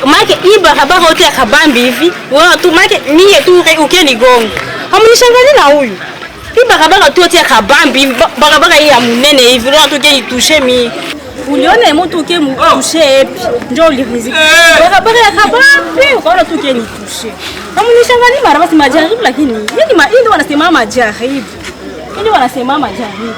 Make iba habari yote ya kabambi hivi. Wewe tu make mie tu ukeni gongo. Hamunishangalie na huyu. Iba habari tu yote ya kabambi, barabara hii ya munene hivi. Wewe tu ukeni touche mie. Uliona mtu ukeni touche epi. Njoo ulirizika. Barabara ya kabambi, ukaona tu ukeni touche. Hamunishangalie mara basi majaribu lakini yeye ndio wanasema majaribu. Ndio wanasema majaribu.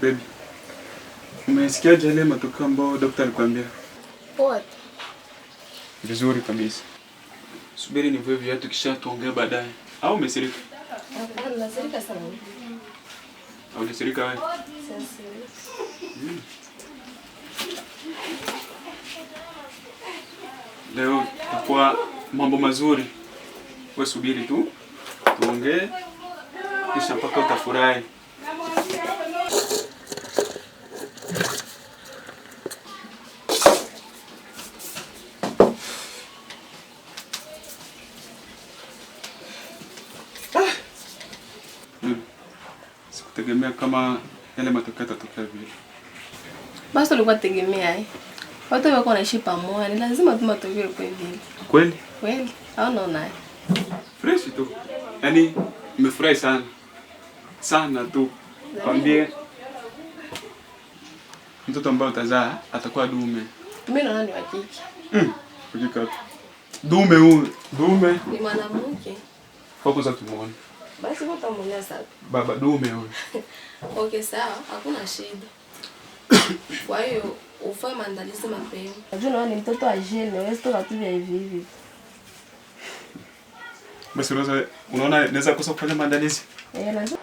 Baby, umesikia jale matokeo ambayo daktari alikwambia? What? Vizuri kabisa. Subiri nivue viatu kisha tuongee baadaye. Au umesirika? Hapana, nasirika sana. Au unasirika wewe? Sasa. Leo kwa mambo mazuri. Wewe subiri tu. Tuongee kisha mpaka utafurahi. Sikutegemea kama yale matokeo yatatokea vile. Basi ulikuwa tegemea watu wako wanaishi pamoja, ni lazima tu matokeo kwa vile. Kweli? Kweli? Au unaona? Fresh tu. Yaani nimefurahi sana. Sana tu. Kwambie mtoto ambaye utazaa atakuwa dume. Mimi naona ni wa kike. Hakika. Dume huyu, dume. Ni mwanamke. Kwa kwanza tumuone. Basi kwa tamuona sasa. Baba dume huyu. Okay, sawa, hakuna shida. Kwa hiyo ufanye maandalizi mapema. Unajua naona ni mtoto wa jeune, wewe sio watu vya hivi hivi. Basi unaona naweza kosa kufanya maandalizi? Najua.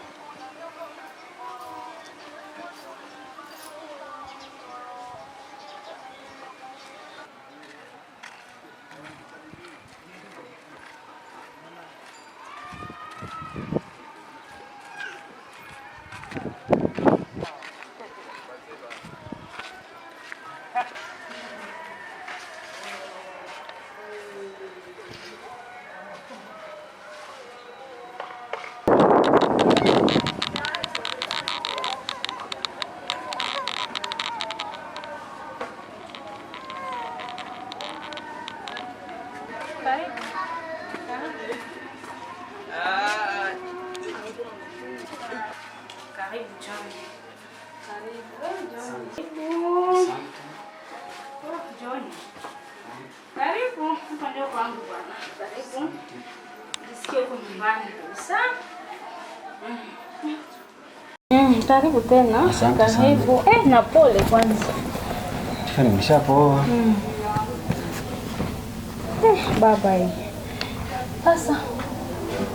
Karibu tena. Karibu. Na pole kwanza. Nimeshapoa. Baba hii. Sasa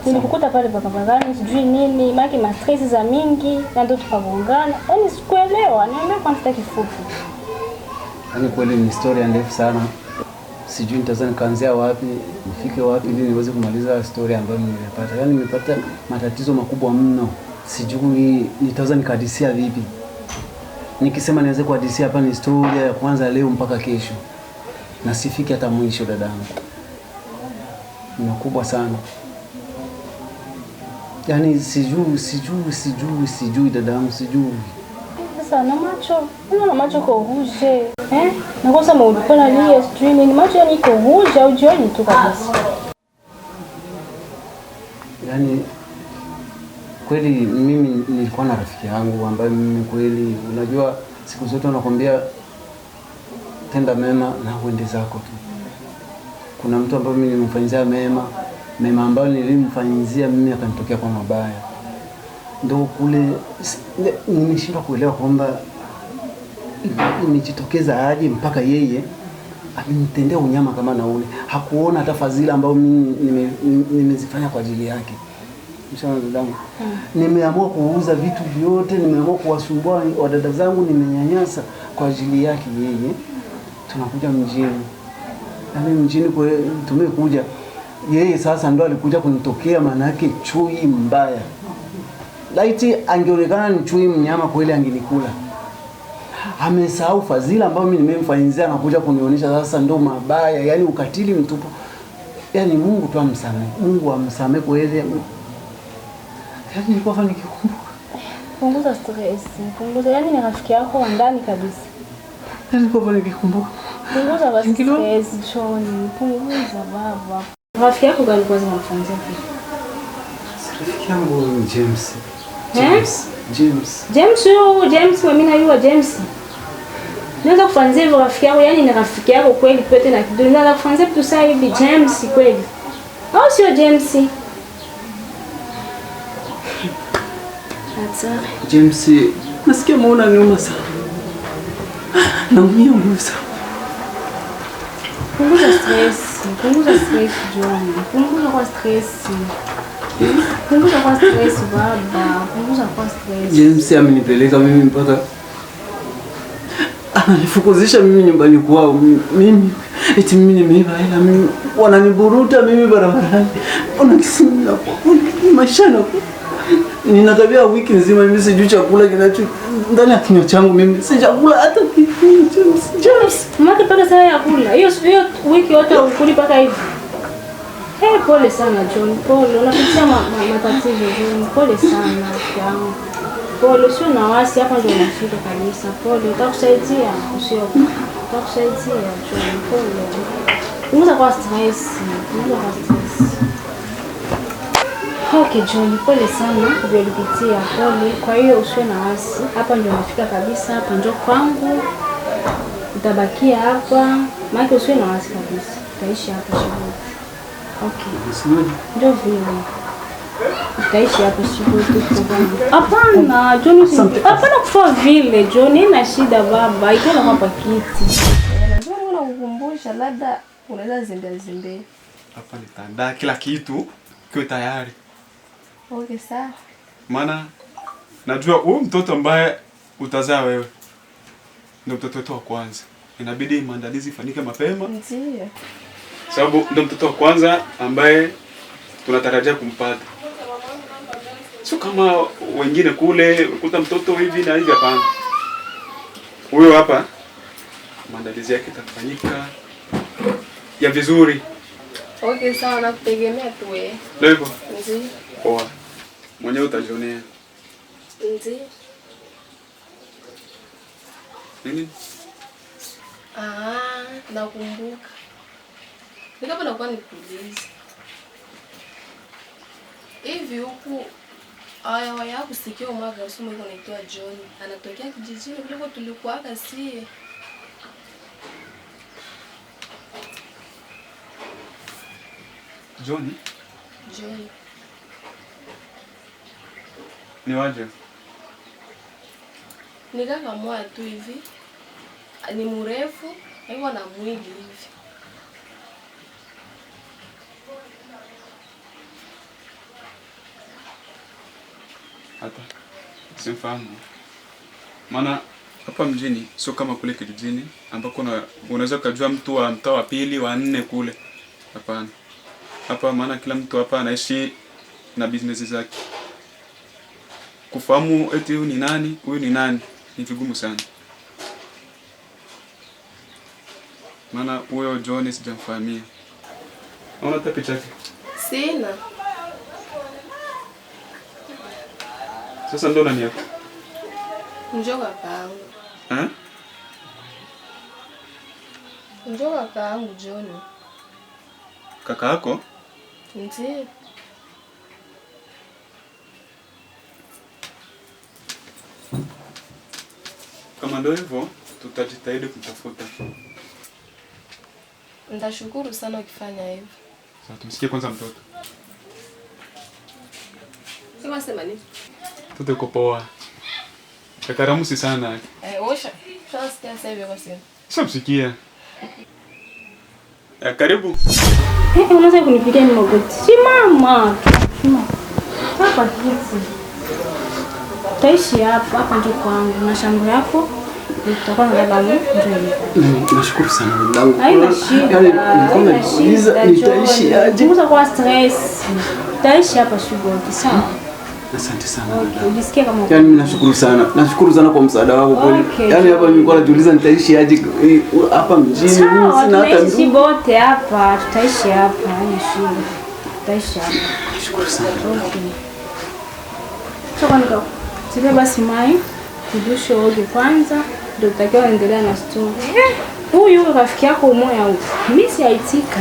nilikukuta pale barabarani sijui nini, maki mastress za mingi na ndo tukagongana. Yaani sikuelewa, niambia kwa nini kifupi. Yaani kweli ni historia ndefu sana. Sijui nitaweza nikaanzia wapi, nifike wapi ili niweze kumaliza story ambayo nimepata. Yaani nimepata matatizo makubwa mno. Sijui nitaweza nikahadisia vipi. Nikisema niweze kuhadisia hapa ni historia ya kwanza leo mpaka kesho. Na sifiki hata mwisho dadangu. Ni makubwa sana. Yaani sijui dadangu, sijui. Sasa na macho, una macho kwa rouge. Na kwa sababu ulikuwa na lia sijui ni macho ni kwa rouge au jioni tu kabisa. Yaani kweli mimi nilikuwa na rafiki yangu ambaye mimi kweli unajua siku zote nakwambia tenda mema na uende zako tu. Kuna mtu ambaye mimi nilimfanyia mema ambayo nilimfanyia mimi akanitokea kwa mabaya. Ndio kule nimeshindwa kuelewa kwamba imejitokeza aje mpaka yeye amenitendea unyama kama na ule. Hakuona hata fadhila ambayo mimi nimezifanya kwa ajili yake. Mshana dadangu. Nimeamua kuuza vitu vyote, nimeamua kuwasumbua wadada zangu, nimenyanyasa kwa ajili yake yeye. tunakuja mjini. Yaani mjini kwa tumekuja. Yeye sasa ndo alikuja kunitokea, maana yake chui mbaya. Laiti angeonekana ni chui mnyama kweli angenikula. Amesahau fadhila ambayo mimi nimemfanyizia, anakuja kunionyesha sasa ndo mabaya, yani ukatili mtupu. Yani Mungu tu amsamehe. Mungu amsamehe kweli. Yani nilikuwa fanya nikikumbuka. Punguza stress. Punguza, yani ni rafiki yako wa ndani kabisa. Yani nilikuwa fanya nikikumbuka. Punguza basi stress, John. Punguza baba. Rafiki yako gani kwanza unamfanyia kitu? Rafiki yangu James. James, mimi najua James. Naweza kufanzia hivyo rafiki yako, yani ni rafiki yako kweli pete na kidogo. Naweza kufanzia tu sasa hivi James kweli. Au sio James? Hata James, nasikia maona nyuma sana. Naumia moyo sana. Punguza stress John. Punguza kwa stress baba. Punguza kwa stress. James amenipeleka mimi mpaka ananifukuzisha mimi nyumbani kwao. Mimi eti mimi nimeiba hela, mimi wananiburuta mimi barabarani. Unakisimia kwa maisha na nina tabia wiki nzima mimi sijui chakula kinacho ndani ya kinywa changu, mimi sijakula hata kitu. James, mama paka saa ya kula. Hiyo wiki yote ukuli paka hivi. Pole sana John. Pole. Unapitia matatizo John. Pole sana yangu. Pole, sio na wasi hapa ndio unafika kabisa. Pole, utakusaidia. Utakusaidia John. Pole. Punguza kwa stress. Okay John, pole sana kwa ulipitia. Pole. Kwa hiyo usiwe na wasi. Hapa ndio unafika kabisa. Hapa ndio kwangu. Utabakia hapa. Maana usiwe na wasi kabisa. Utaishi hapa shughuli. Okay. Ndio vile. Utaishi hapa shughuli tu. Hapana, John, hapana kufa vile. John, ina shida baba. Ikaenda hapa kiti. Ndio unakukumbusha labda unaweza zembea. Hapa nitaandaa kila kitu kiwe tayari. Okay, sawa. Maana najua huyu mtoto ambaye utazaa wewe ndio mtoto wetu wa kwanza. Inabidi maandalizi ifanyike mapema. Ndio. Sababu ndio mtoto wa kwanza ambaye tunatarajia kumpata. Sio kama wengine kule ukuta mtoto hivi na hivi, hapana. Huyo hapa maandalizi yake itafanyika ya vizuri. Okay, sawa, nakutegemea tu wewe. Ndio hivyo. Ndio. Poa. Mwenyewe utajionea. Ndio. Nini? Nakumbuka. Nikapo nakuwa nikuuliza. Hivi huku aya yako sikio mwaga usomo iko naitwa John. Anatokea kijijini kuliko tulikuwaka sie. John? John. Ni waje? Ni kaka mmoja tu hivi. Ni mrefu, yuko na mwili hivi. Hata simfahamu. Maana hapa mjini sio kama kule kijijini ambako unaweza kujua mtu wa mtaa wa pili wa nne kule. Hapana. Hapa maana kila mtu hapa anaishi na business zake. Kufahamu eti huyu ni nani ni vigumu sana. Maana huyo John sijamfahamia. Unaona hata picha yake? Sina. Sasa ndo nani yako? Njoka kaangu. Njoka kaangu John. Kaka yako? Ndio. Kama ndio hivyo, tutajitahidi kutafuta. Nitashukuru sana ukifanya hivyo. Sasa tumsikie kwanza mtoto. Sema sema nini? Mtoto yuko poa. Kakaramusi sana. Osha. Sasa sasa hivi kwa sasa. Shamsikia. Karibu. Unaweza kunipigia ni magoti. Simama. Hapa kiti. Taishi hapa ndio kwangu na shamba yako. Tutakuwa na baba ndio hivyo. Nashukuru sana dadangu. Haina shida. Yaani nilikuwa najiuliza nitaishi aje. Punguza kwa stress. Utaishi hapa shughuli sawa? Asante sana. Okay, ujisikie kama yaani mimi nashukuru sana. Nashukuru sana kwa msaada wako kweli. Okay. Yaani hapa nilikuwa najiuliza nitaishi aje hapa mjini. Sina hata tutaishi bote hapa, tutaishi hapa, haina shida. Tutaishi hapa. Nashukuru sana. Okay. Choka nika. Sasa basi mai, kudushe oge kwanza, ndio tutakiwa endelea na story. Huyu rafiki yako umoya huyu. Mimi siaitika.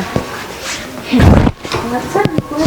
Nataka kwa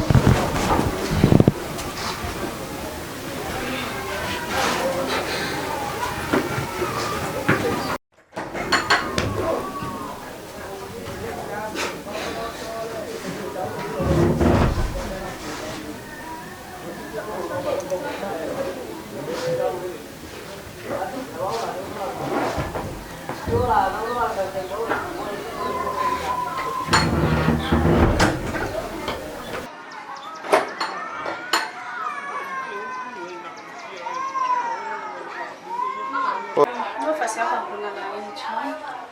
nafasi hapa kuna na nje.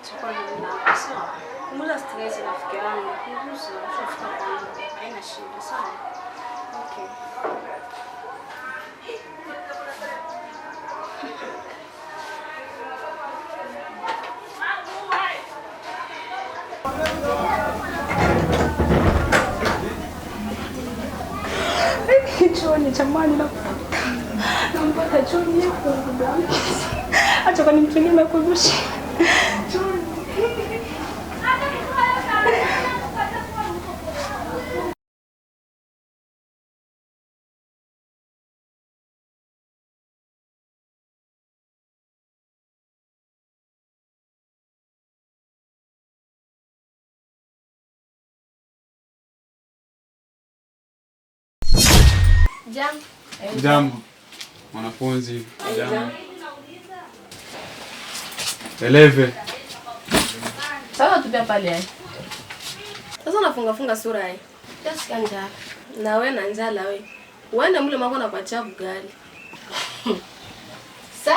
Chakula ni sawa. Punguza stress rafiki yangu. Punguza ufuta kwangu. Haina shida sawa. Okay. Choni chamani na nampata choni yako ndugu. Acha kwa nimtumie makurushi. Jambo. Mwanafunzi, jambo. Eleve. Sasa tupia pale ai. Sasa unafunga sura ai. Just kanja. Na wewe na njala wewe. Uende mle mako na kuachia bugali. Sa?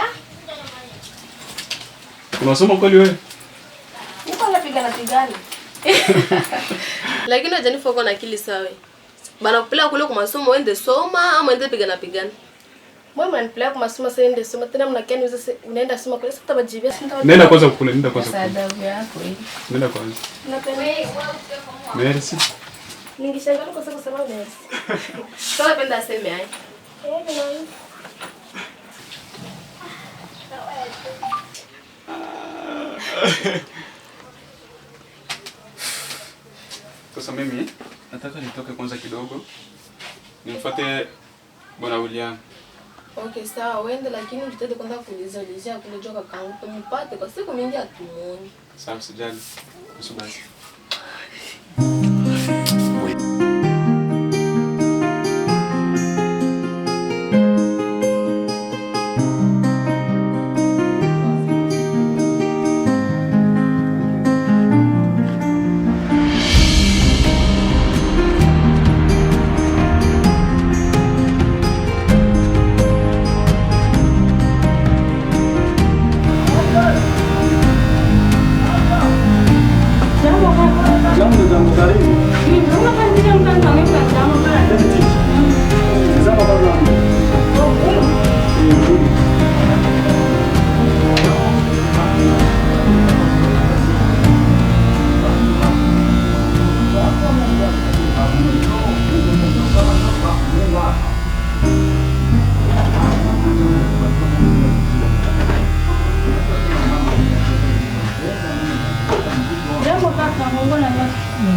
Unasoma kweli wewe? Niko napigana. Lakini hajanifu uko na akili sawa. Bana kupeleka kule kwa masomo uende soma ama uende pigana. Mbona mnanipeleka kwa masomo sasa uende soma tena mnakeni unaenda soma kule sasa utabajibia sasa. Nenda kwanza kule, nenda kwanza. Sababu yako hii. Nenda kwanza. Napendeza. Merci. Ningeshangaa kwa sababu sema merci. Sasa napenda aseme hai. Sasa mimi nataka nitoke kwanza kidogo. Nimfuate Bwana William. Okay, sawa uende lakini ujitahidi kwanza kuuliza kule joka kangu mpate kwa siku mingi atumuoni. Sawa sijali. Usubiri.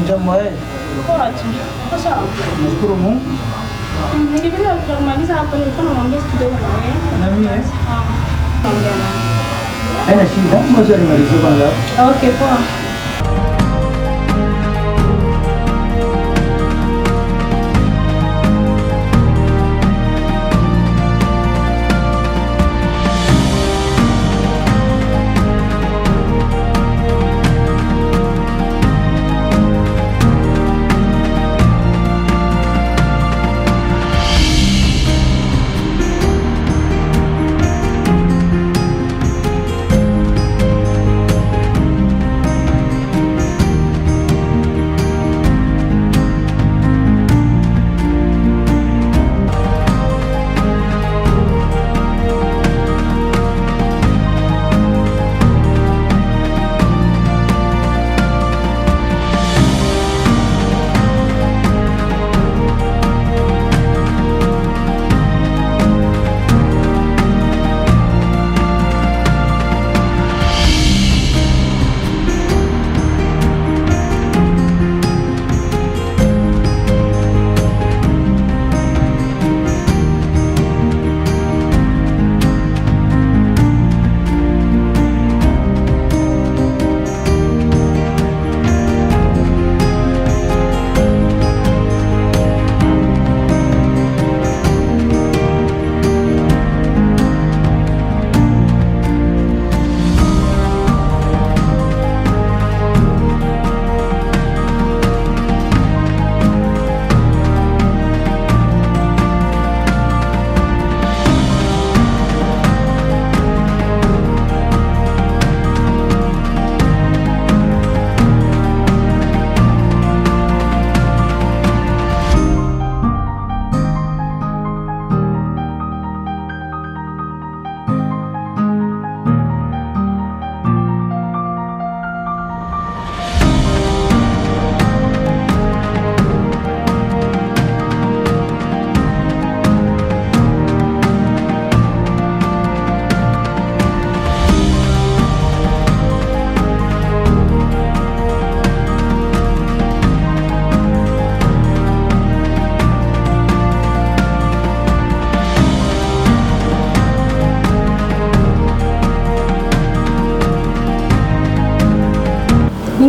Jambo eh. Poa tu. Kwa sawa. Nashukuru Mungu. Ningependa kumaliza hapo nilikuwa naongea kidogo na wewe. Na mimi eh. Naongea na. Haina shida. Ngoja nimalizie kwanza. Okay, poa.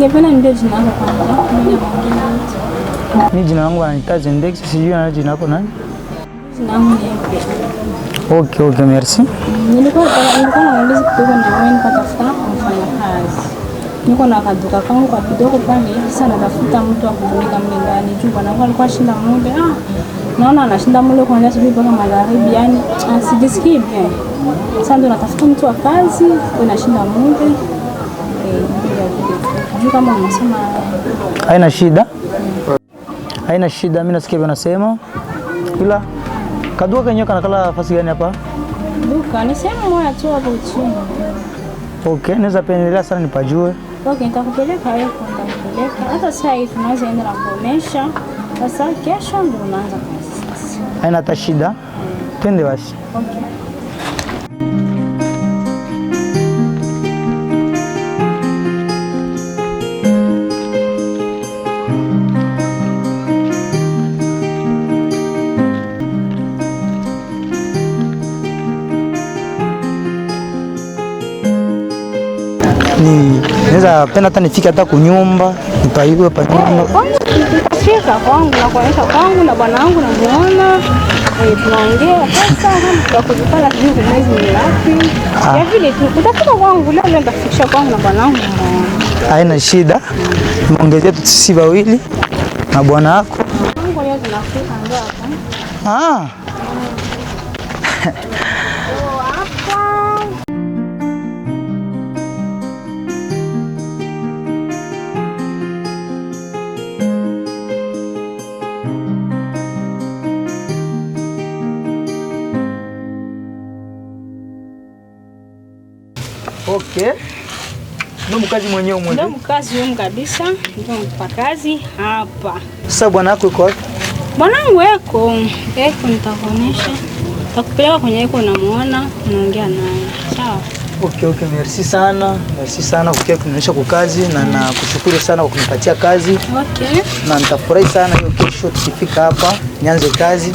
Ningependa ndio jina lako kwanza. Mimi jina langu wananiita Zendex, sijui na jina lako nani? Jina langu ni Epe. Okay, merci. Nilikuwa nauliza kidogo na wewe nikatafuta mfanya kazi. Niko na kaduka kangu kwa kidogo pale hivi sana natafuta mtu wa kutumika mle ndani. Juu bwana alikuwa shinda muda. Naona anashinda mule kuanzia asubuhi mpaka magharibi, yani sijisikii bien. Sasa ndo natafuta mtu wa kazi, anashinda muda. Juu kama unasema haina shida. Haina shida, mimi nasikia wanasema. Ila kaduka kenyewe kanakala nafasi gani hapa? Duka ni sehemu moja tu hapo chini. Okay, naweza pendelea sana nipajue. Okay, nitakupeleka hapo, nitakupeleka. Hata sasa hivi tunaweza enda na kuonesha. Sasa kesho ndio unaanza kazi sasa. Haina hata shida. Twende basi. Okay. Naweza penda hata nifike hata kunyumba, nipaiwe pa nyumba. Fika kwangu na kuonyesha kwangu na bwana wangu namuona. Tunaongea sasa kama tutakupata hivi mwezi ngapi. Ya vile tu utafika kwangu leo nitafikisha kwangu na bwana wangu. Haina shida. Muongezea tu sisi wawili na bwana wako. Mungu leo tunafika ndio hapa. Okay. Ndio mkazi mwenyewe mwenyewe. Ndio mkazi wewe kabisa, ndio mpakazi hapa. Sasa bwana wako yuko wapi? Bwanangu eko nitakuonesha. Takupeleka kwenye eko unamuona, unaongea naye. Sawa? Okay, merci sana. Merci sana kwa kunionyesha kwa kazi na nakushukuru sana kwa kunipatia kazi. Okay. Na nitafurahi sana hiyo kesho tukifika hapa nianze kazi.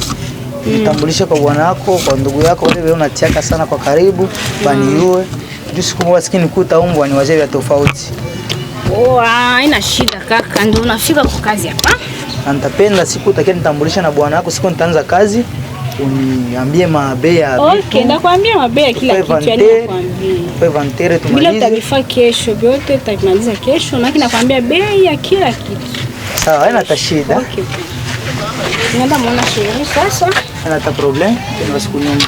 Nitambulisha kwa bwana wako, kwa ndugu yako wale wale unatiaka sana kwa karibu, baniue. Juu siku moja sikini kuta umbwa ni wazee wa tofauti. Haina shida kaka, ndio unafika kwa kazi hapa. Na nitapenda siku utakia nitambulisha na bwana wako siku nitaanza kazi. Uniambie mabea vitu. Okay, ndakwambia mabea kila kitu yani nakwambia. Kwa inventory tumalize. Bila taarifa kesho, vyote tutamaliza kesho, na nakwambia bei ya kila kitu. Sawa, haina tashida. Okay. Nenda muona sherehe sasa. Haina ta problem. Basi kunyumba.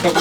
Toka.